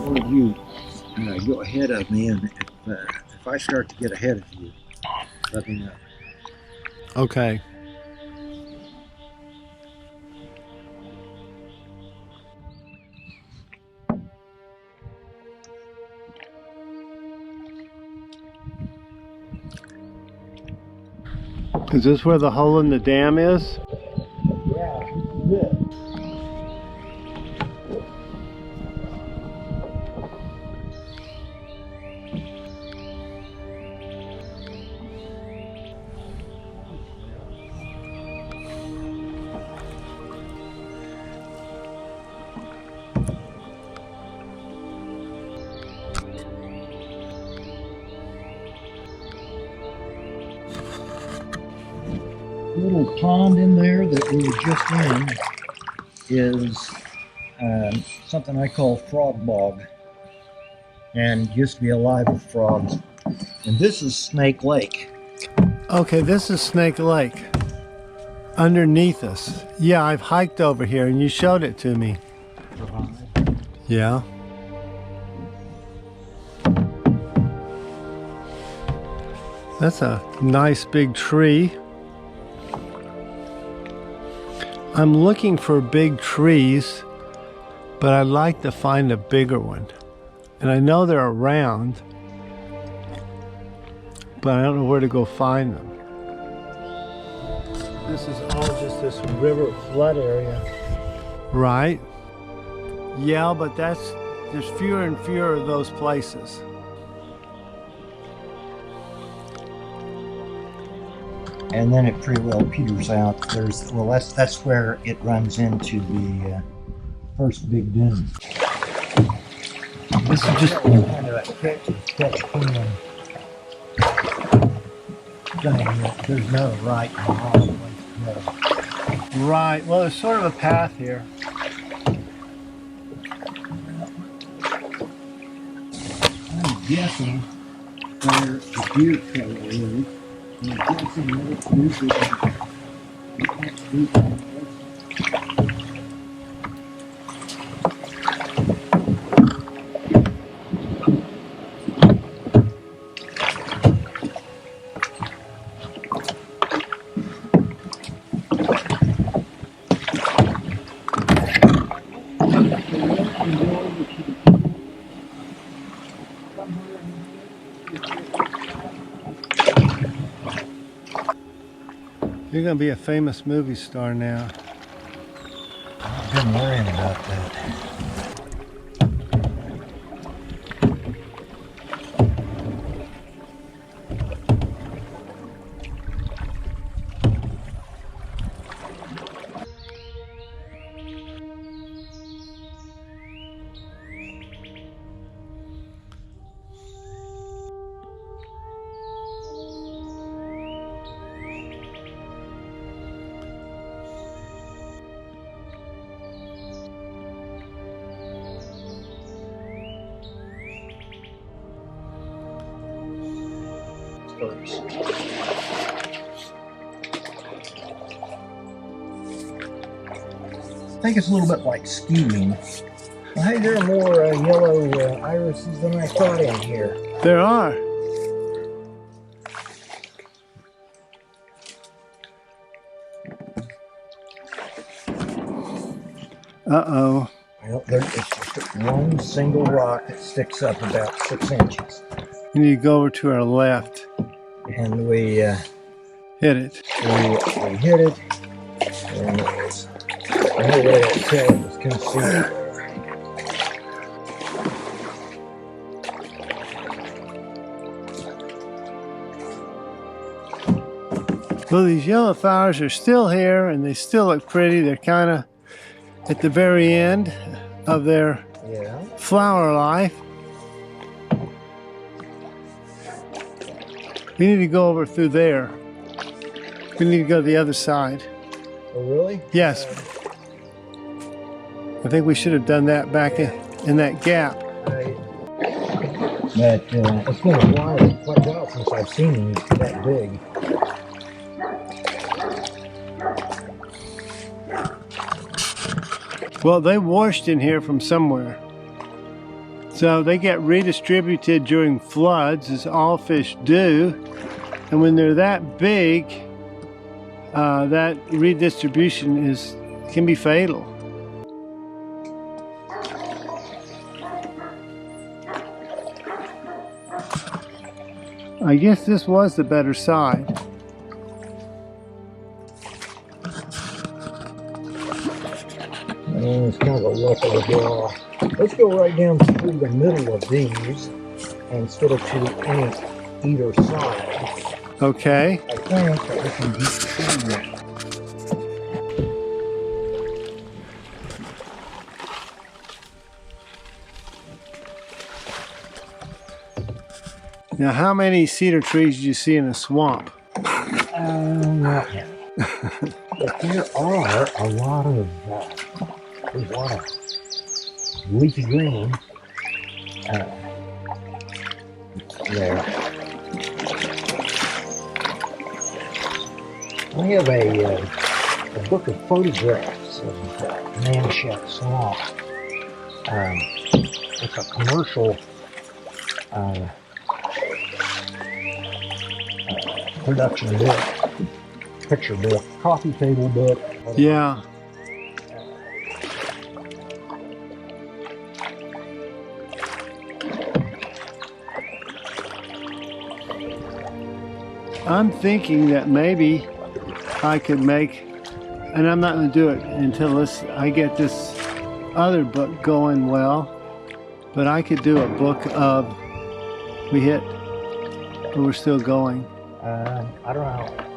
one of you go ahead of me, and if I start to get ahead of you, let me know. Okay. Is this where the hole in the dam is? Yeah, this is it. Little pond in there that we were just in is something I call frog bog, and used to be alive with frogs. And this is Snake Lake. Okay, this is Snake Lake. Underneath us. Yeah, I've hiked over here and you showed it to me. Yeah. That's a nice big tree. I'm looking for big trees, but I'd like to find a bigger one. And I know they're around, but I don't know where to go find them. This is all just this river flood area. Right? Yeah, but there's fewer and fewer of those places. And then it pretty well peters out. That's where it runs into the first big dune. This is just kind of a catch thing. There's no right and wrong place to go. Right. Well, there's sort of a path here. I'm guessing where the deer trail is. I'm guessing that it's usually You're going to be a famous movie star now. I've been worrying about that. First. I think it's a little bit like skiing. Well, hey, there are more yellow irises than I thought in here. There are. Uh-oh. Well, it's just one single rock that sticks up about 6 inches. We need to go over to our left. And we hit it. We hit it, and it's no way to tell it was concealed. Well, these yellow flowers are still here, and they still look pretty. They're kind of at the very end of their flower life. We need to go over through there. We need to go to the other side. Oh, really? Yes. I think we should have done that back in that gap. Right. But it's been quite a while since I've seen them that big. Well, they washed in here from somewhere. So they get redistributed during floods, as all fish do. And when they're that big, that redistribution can be fatal. I guess this was the better side. It's kind of a luck of the draw. Let's go right down through the middle of these instead of to either side. Okay. I think that we can get through it. Now, how many cedar trees did you see in a swamp? Not many. But there are a lot of leafy green there. I have a book of photographs of Manshep Swamp. It's a commercial production book, picture book, coffee table book. Yeah. I'm thinking that maybe I could make, and I'm not going to do it until I get this other book going well, but I could do a book of, we hit, but we're still going. I don't know.